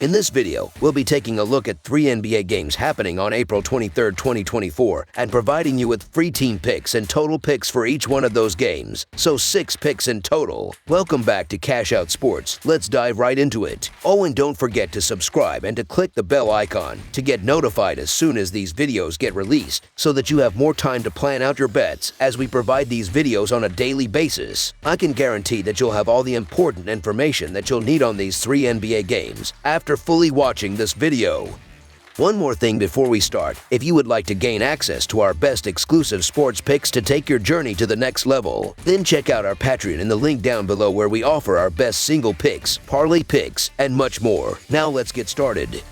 In this video, we'll be taking a look at 3 NBA games happening on April 23, 2024, and providing you with free team picks and total picks for each one of those games, so 6 picks in total. Welcome back to Cash Out Sports. Let's dive right into it. Oh, and don't forget to subscribe and to click the bell icon to get notified as soon as these videos get released, so that you have more time to plan out your bets as we provide these videos on a daily basis. I can guarantee that you'll have all the important information that you'll need on these 3 NBA games after fully watching this video. One more thing before we start: if you would like to gain access to our best exclusive sports picks to take your journey to the next level, then check out our Patreon in the link down below, where we offer our best single picks, parlay picks, and much more. Now let's get started.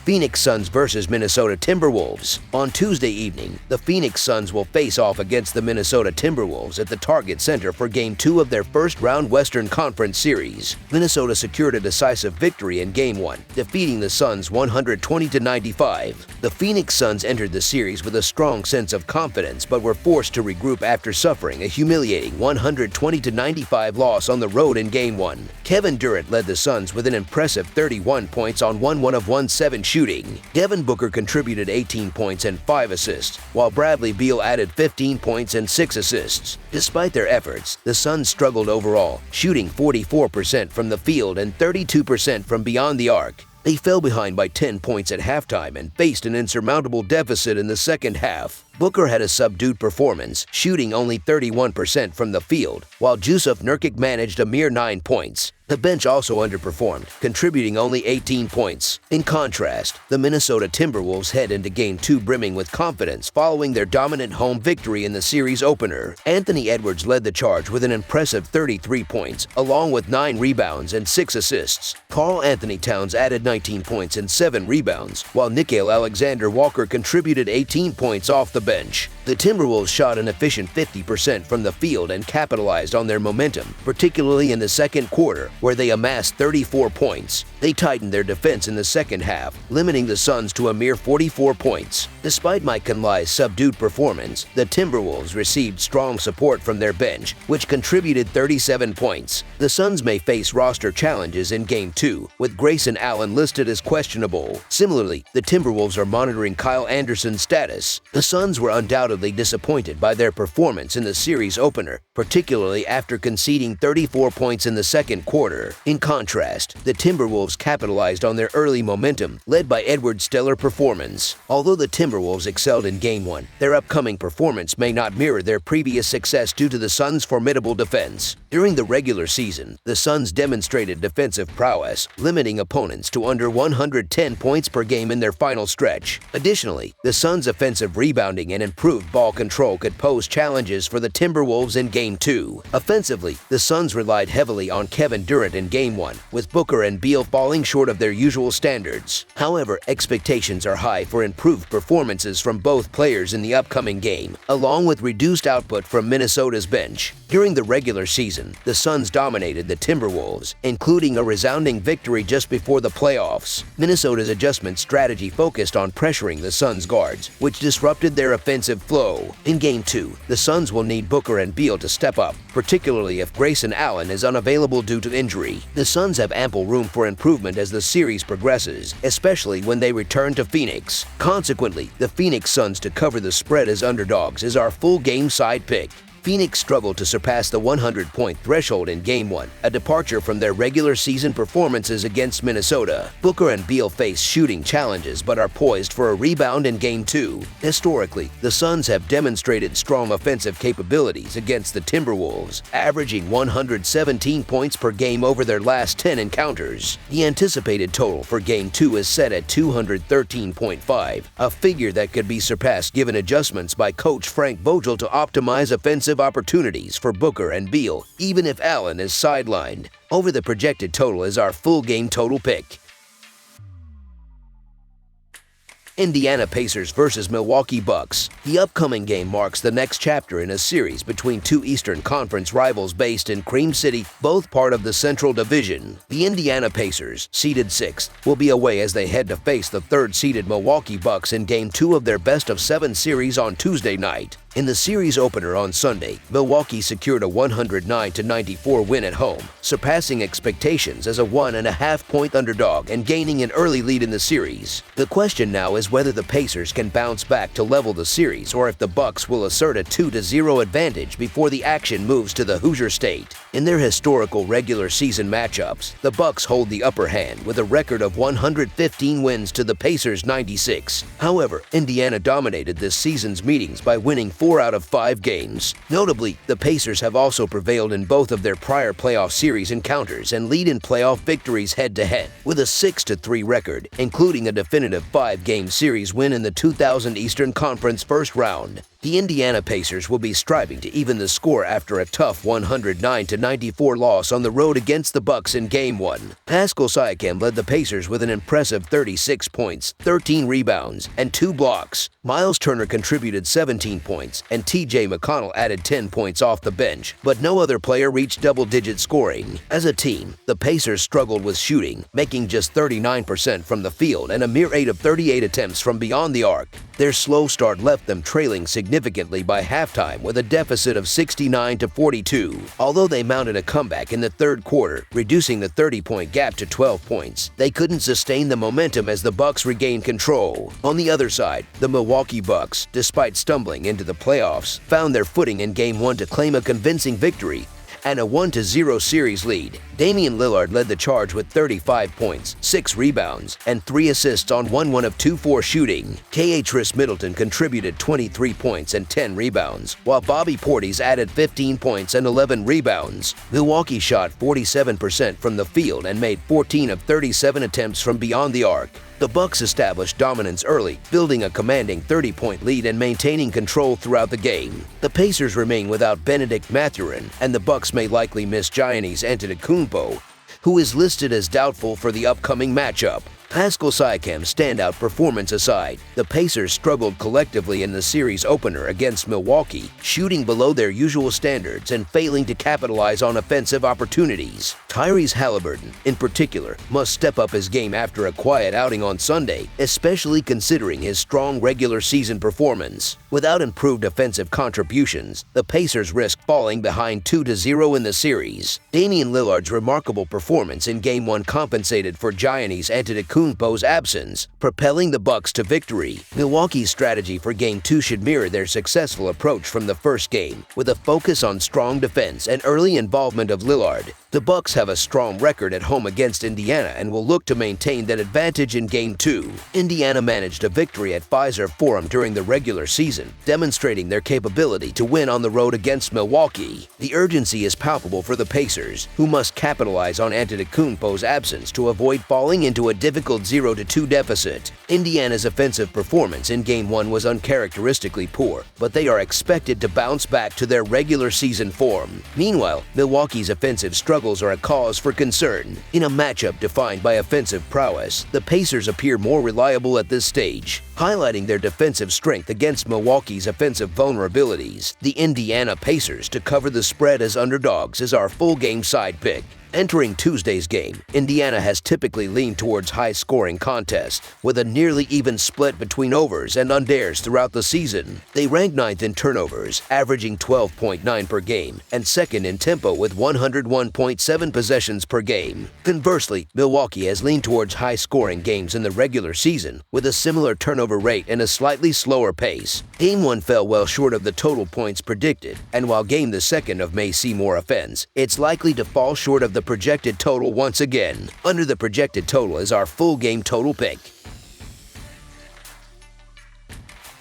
Phoenix Suns versus Minnesota Timberwolves. On Tuesday evening, the Phoenix Suns will face off against the Minnesota Timberwolves at the Target Center for Game 2 of their first-round Western Conference Series. Minnesota secured a decisive victory in Game 1, defeating the Suns 120-95. The Phoenix Suns entered the series with a strong sense of confidence, but were forced to regroup after suffering a humiliating 120-95 loss on the road in Game 1. Kevin Durant led the Suns with an impressive 31 points on 1 of 7 shooting. Devin Booker contributed 18 points and 5 assists, while Bradley Beal added 15 points and 6 assists. Despite their efforts, the Suns struggled overall, shooting 44% from the field and 32% from beyond the arc. They fell behind by 10 points at halftime and faced an insurmountable deficit in the second half. Booker had a subdued performance, shooting only 31% from the field, while Jusuf Nurkic managed a mere 9 points. The bench also underperformed, contributing only 18 points. In contrast, the Minnesota Timberwolves head into Game 2 brimming with confidence following their dominant home victory in the series opener. Anthony Edwards led the charge with an impressive 33 points, along with 9 rebounds and 6 assists. Karl Anthony Towns added 19 points and 7 rebounds, while Nickeil Alexander-Walker contributed 18 points off the bench. The Timberwolves shot an efficient 50% from the field and capitalized on their momentum, particularly in the second quarter, where they amassed 34 points. They tightened their defense in the second half, limiting the Suns to a mere 44 points. Despite Mike Conley's subdued performance, the Timberwolves received strong support from their bench, which contributed 37 points. The Suns may face roster challenges in Game 2, with Grayson Allen listed as questionable. Similarly, the Timberwolves are monitoring Kyle Anderson's status. The Suns were undoubtedly disappointed by their performance in the series opener, particularly after conceding 34 points in the second quarter. In contrast, the Timberwolves capitalized on their early momentum, led by Edwards' stellar performance. Although the Timberwolves excelled in Game 1, their upcoming performance may not mirror their previous success due to the Suns' formidable defense. During the regular season, the Suns demonstrated defensive prowess, limiting opponents to under 110 points per game in their final stretch. Additionally, the Suns' offensive rebounding and improved ball control could pose challenges for the Timberwolves in Game 2. Offensively, the Suns relied heavily on Kevin Durant in Game 1, with Booker and Beal falling short of their usual standards. However, expectations are high for improved performances from both players in the upcoming game, along with reduced output from Minnesota's bench. During the regular season, the Suns dominated the Timberwolves, including a resounding victory just before the playoffs. Minnesota's adjustment strategy focused on pressuring the Suns' guards, which disrupted their offensive flow. In Game 2, the Suns will need Booker and Beal to step up, particularly if Grayson Allen is unavailable due to injury. The Suns have ample room for improvement as the series progresses, especially when they return to Phoenix. Consequently, the Phoenix Suns to cover the spread as underdogs is our full game side pick. Phoenix struggled to surpass the 100-point threshold in Game 1, a departure from their regular season performances against Minnesota. Booker and Beal face shooting challenges but are poised for a rebound in Game 2. Historically, the Suns have demonstrated strong offensive capabilities against the Timberwolves, averaging 117 points per game over their last 10 encounters. The anticipated total for Game 2 is set at 213.5, a figure that could be surpassed given adjustments by coach Frank Vogel to optimize offensive opportunities for Booker and Beal, even if Allen is sidelined. Over the projected total is our full game total pick. Indiana Pacers versus Milwaukee Bucks. The upcoming game marks the next chapter in a series between 2 Eastern Conference rivals based in Cream City, both part of the Central Division. The Indiana Pacers, seeded 6th, will be away as they head to face the 3rd-seeded Milwaukee Bucks in Game 2 of their best-of-7 series on Tuesday night. In the series opener on Sunday, Milwaukee secured a 109-94 win at home, surpassing expectations as a 1.5-point underdog and gaining an early lead in the series. The question now is whether the Pacers can bounce back to level the series or if the Bucks will assert a 2-0 advantage before the action moves to the Hoosier State. In their historical regular season matchups, the Bucks hold the upper hand with a record of 115 wins to the Pacers' 96. However, Indiana dominated this season's meetings by winning 4 out of 5 games. Notably, the Pacers have also prevailed in both of their prior playoff series encounters and lead in playoff victories head-to-head, with a 6-3 record, including a definitive 5-game series win in the 2000 Eastern Conference first round. The Indiana Pacers will be striving to even the score after a tough 109-94 loss on the road against the Bucks in Game 1. Pascal Siakam led the Pacers with an impressive 36 points, 13 rebounds, and 2 blocks. Miles Turner contributed 17 points, and T.J. McConnell added 10 points off the bench, but no other player reached double-digit scoring. As a team, the Pacers struggled with shooting, making just 39% from the field and a mere 8 of 38 attempts from beyond the arc. Their slow start left them trailing significantly by halftime with a deficit of 69-42. Although they mounted a comeback in the third quarter, reducing the 30-point gap to 12 points, they couldn't sustain the momentum as the Bucks regained control. On the other side, the Milwaukee Bucks, despite stumbling into the playoffs, found their footing in Game 1 to claim a convincing victory and a 1-0 series lead. Damian Lillard led the charge with 35 points, 6 rebounds, and 3 assists on 1 of 2-4 shooting. Khris Middleton contributed 23 points and 10 rebounds, while Bobby Portis added 15 points and 11 rebounds. Milwaukee shot 47% from the field and made 14 of 37 attempts from beyond the arc. The Bucks established dominance early, building a commanding 30-point lead and maintaining control throughout the game. The Pacers remain without Benedict Mathurin, and the Bucks may likely miss Giannis Antetokounmpo, who is listed as doubtful for the upcoming matchup. Pascal Siakam's standout performance aside, the Pacers struggled collectively in the series opener against Milwaukee, shooting below their usual standards and failing to capitalize on offensive opportunities. Tyrese Halliburton, in particular, must step up his game after a quiet outing on Sunday, especially considering his strong regular season performance. Without improved offensive contributions, the Pacers risk falling behind 2-0 in the series. Damian Lillard's remarkable performance in Game 1 compensated for Giannis Antetokounmpo's absence, propelling the Bucks to victory. Milwaukee's strategy for Game 2 should mirror their successful approach from the first game, with a focus on strong defense and early involvement of Lillard. The Bucks have a strong record at home against Indiana and will look to maintain that advantage in Game 2. Indiana managed a victory at Pfizer Forum during the regular season, demonstrating their capability to win on the road against Milwaukee. The urgency is palpable for the Pacers, who must capitalize on Antetokounmpo's absence to avoid falling into a difficult 0-2 deficit. Indiana's offensive performance in Game 1 was uncharacteristically poor, but they are expected to bounce back to their regular season form. Meanwhile, Milwaukee's offensive struggles are a cause for concern. In a matchup defined by offensive prowess, the Pacers appear more reliable at this stage, highlighting their defensive strength against Milwaukee's offensive vulnerabilities. The Indiana Pacers to cover the spread as underdogs is our full-game side pick. Entering Tuesday's game, Indiana has typically leaned towards high-scoring contests, with a nearly even split between overs and unders throughout the season. They rank 9th in turnovers, averaging 12.9 per game, and 2nd in tempo with 101.7 possessions per game. Conversely, Milwaukee has leaned towards high-scoring games in the regular season, with a similar turnover rate and a slightly slower pace. Game 1 fell well short of the total points predicted, and while Game the 2nd may see more offense, it's likely to fall short of the projected total once again. Under the projected total is our full game total pick.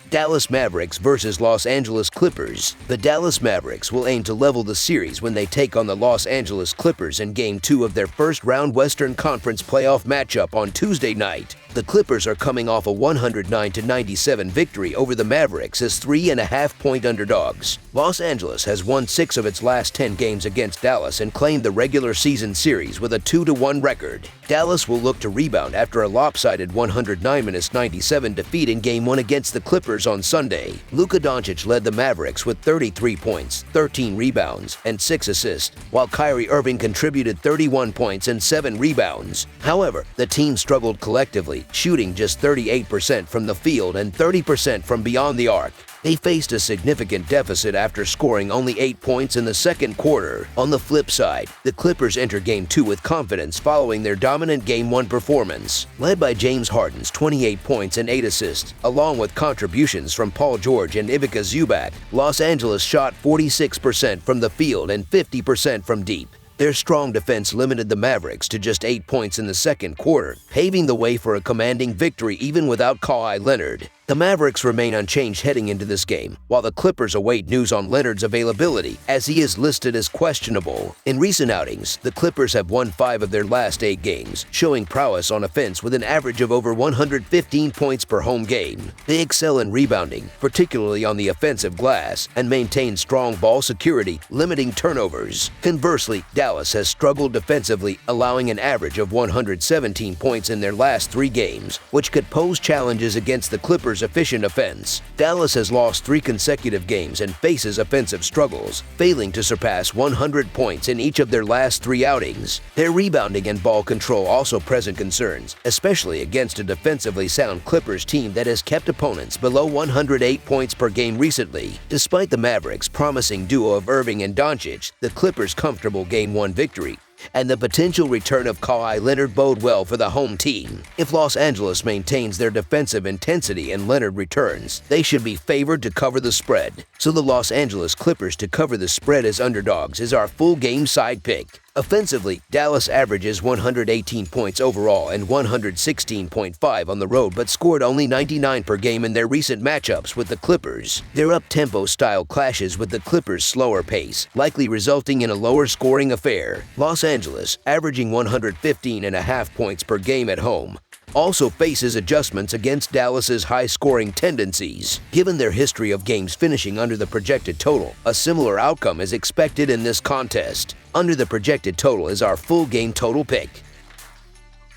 Dallas Mavericks versus Los Angeles Clippers. The Dallas Mavericks will aim to level the series when they take on the Los Angeles Clippers in Game 2 of their first-round Western Conference playoff matchup on Tuesday night. The Clippers are coming off a 109-97 victory over the Mavericks as 3.5-point underdogs. Los Angeles has won 6 of its last 10 games against Dallas and claimed the regular season series with a 2-1 record. Dallas will look to rebound after a lopsided 109-97 defeat in Game 1 against the Clippers on Sunday. Luka Doncic led the Mavericks with 33 points, 13 rebounds, and 6 assists, while Kyrie Irving contributed 31 points and 7 rebounds. However, the team struggled collectively, shooting just 38% from the field and 30% from beyond the arc. They faced a significant deficit after scoring only 8 points in the second quarter. On the flip side, the Clippers enter Game 2 with confidence following their dominant Game 1 performance. Led by James Harden's 28 points and 8 assists, along with contributions from Paul George and Ivica Zubac, Los Angeles shot 46% from the field and 50% from deep. Their strong defense limited the Mavericks to just 8 points in the second quarter, paving the way for a commanding victory even without Kawhi Leonard. The Mavericks remain unchanged heading into this game, while the Clippers await news on Leonard's availability, as he is listed as questionable. In recent outings, the Clippers have won 5 of their last 8 games, showing prowess on offense with an average of over 115 points per home game. They excel in rebounding, particularly on the offensive glass, and maintain strong ball security, limiting turnovers. Conversely, Dallas has struggled defensively, allowing an average of 117 points in their last 3 games, which could pose challenges against the Clippers' efficient offense. Dallas has lost 3 consecutive games and faces offensive struggles, failing to surpass 100 points in each of their last 3 outings. Their rebounding and ball control also present concerns, especially against a defensively sound Clippers team that has kept opponents below 108 points per game recently. Despite the Mavericks' promising duo of Irving and Doncic, the Clippers' comfortable Game 1 victory and the potential return of Kawhi Leonard bode well for the home team. If Los Angeles maintains their defensive intensity and Leonard returns, they should be favored to cover the spread. So the Los Angeles Clippers to cover the spread as underdogs is our full game side pick. Offensively, Dallas averages 118 points overall and 116.5 on the road, but scored only 99 per game in their recent matchups with the Clippers. Their up-tempo style clashes with the Clippers' slower pace, likely resulting in a lower scoring affair. Los Angeles, averaging 115.5 points per game at home, also faces adjustments against Dallas's high-scoring tendencies. Given their history of games finishing under the projected total, a similar outcome is expected in this contest. Under the projected total is our full game total pick.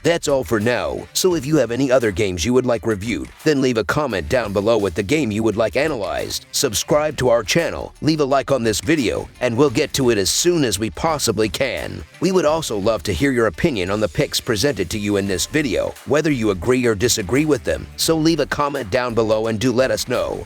That's all for now, so if you have any other games you would like reviewed, then leave a comment down below with the game you would like analyzed. Subscribe to our channel, leave a like on this video, and we'll get to it as soon as we possibly can. We would also love to hear your opinion on the picks presented to you in this video, whether you agree or disagree with them, so leave a comment down below and do let us know.